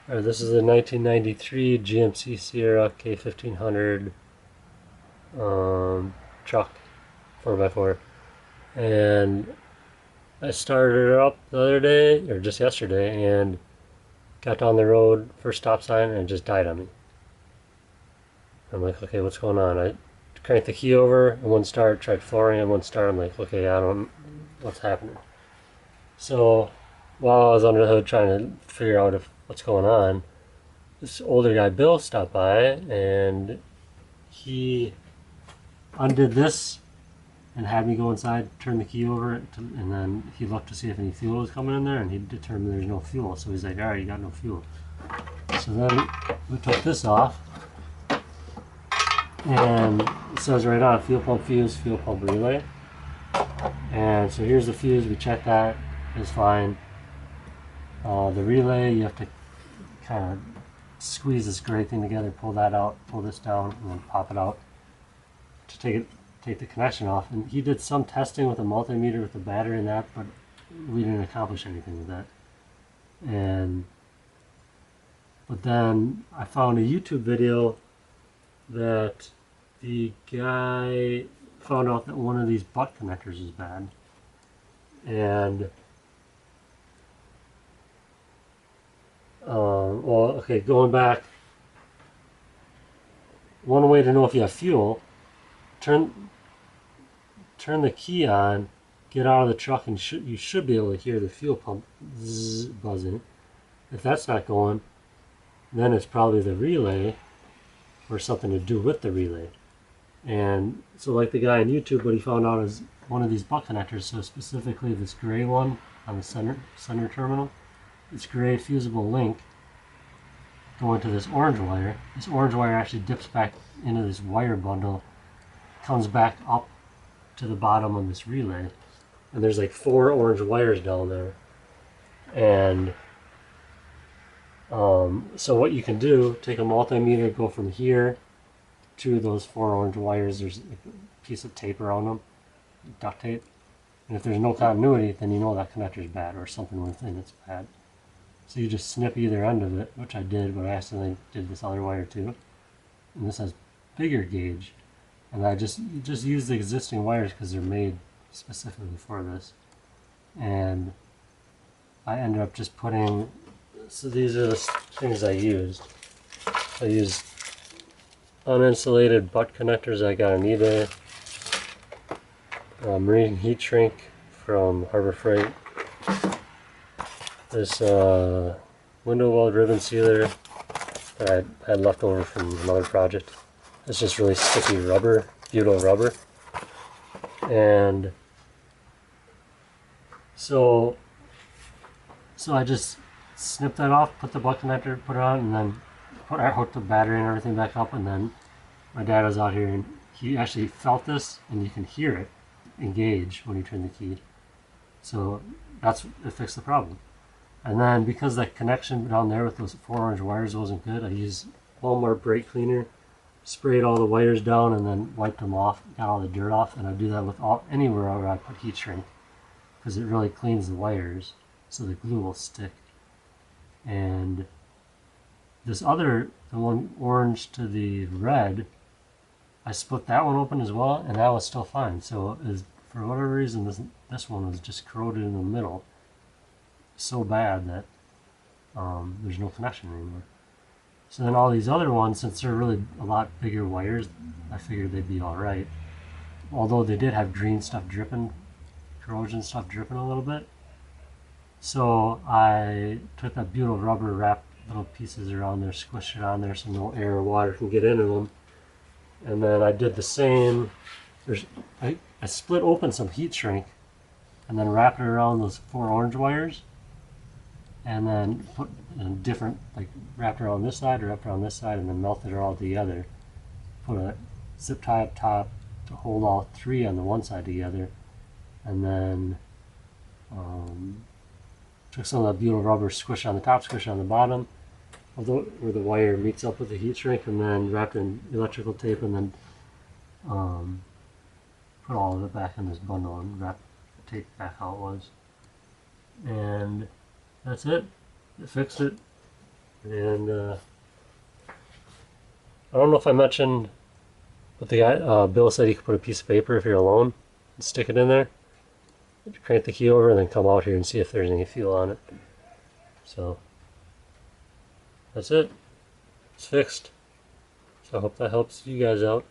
This is a 1993 GMC Sierra K1500 truck, 4x4. And I started it up the other day, or just yesterday, and got down the road, first stop sign, and it just died on me. I'm like, okay, what's going on? I cranked the key over, it wouldn't start, tried flooring, it wouldn't start. I'm like, okay, I don't, what's happening? So while I was under the hood trying to figure out what's going on, this older guy, Bill, stopped by, and he undid this and had me go inside, turn the key over, and then he looked to see if any fuel was coming in there, and he determined there's no fuel. So he's like, all right, you got no fuel. So then we took this off, and it says right on fuel pump fuse, fuel pump relay. And so here's the fuse. We checked that. It's fine. The relay, you have to kind of squeeze this gray thing together, pull that out, pull this down, and then pop it out to take the connection off. And he did some testing with a multimeter with the battery and that, but we didn't accomplish anything with that. But then I found a YouTube video that the guy found out that one of these butt connectors is bad. And well, okay, going back, one way to know if you have fuel, turn the key on, get out of the truck, and you should be able to hear the fuel pump zzz, buzzing. If that's not going, then it's probably the relay or something to do with the relay. And so like the guy on YouTube, what he found out is one of these butt connectors, so specifically this gray one on the center terminal, this gray fusible link going to this orange wire. This orange wire actually dips back into this wire bundle, comes back up to the bottom of this relay, and there's like 4 orange wires down there. And so what you can do, take a multimeter, go from here to those 4 orange wires. There's a piece of tape around them, duct tape. And if there's no continuity, then you know that connector's bad or something within it's bad. So you just snip either end of it, which I did, but I accidentally did this other wire too. And this has bigger gauge. And I just use the existing wires because they're made specifically for this. And I ended up just putting, so these are the things I used. I used uninsulated butt connectors I got on eBay, marine heat shrink from Harbor Freight, this window weld ribbon sealer that I had left over from another project. It's just really sticky rubber, butyl rubber. And so I just snipped that off, put the butt connector, put it on, and then I hooked the battery and everything back up. And then my dad was out here and he actually felt this, and you can hear it engage when you turn the key. So it fixed the problem. And then because the connection down there with those 4 orange wires wasn't good, I used Walmart brake cleaner, sprayed all the wires down, and then wiped them off, got all the dirt off. And I do that with anywhere where I put heat shrink, because it really cleans the wires so the glue will stick. And this other, the one orange to the red, I split that one open as well, and that was still fine. So for whatever reason, this one was just corroded in the middle so bad that there's no connection anymore. So then all these other ones, since they're really a lot bigger wires, I figured they'd be all right. Although they did have green stuff dripping, corrosion stuff dripping a little bit. So I took that butyl rubber, wrapped little pieces around there, squished it on there so no air or water can get into them. And then I did the same. I split open some heat shrink and then wrapped it around those 4 orange wires, and then put different, like wrapped around this side, wrapped around this side, and then melted it all together. Put a zip tie up top to hold all 3 on the one side together, and then took some of that butyl rubber, squished on the top, squished on the bottom, where the wire meets up with the heat shrink, and then wrapped in electrical tape, and then put all of it back in this bundle and wrap the tape back how it was. And that's it. It fixed it. And I don't know if I mentioned, but the guy, Bill said you could put a piece of paper if you're alone and stick it in there. Crank the key over and then come out here and see if there's any fuel on it. So that's it. It's fixed. So I hope that helps you guys out.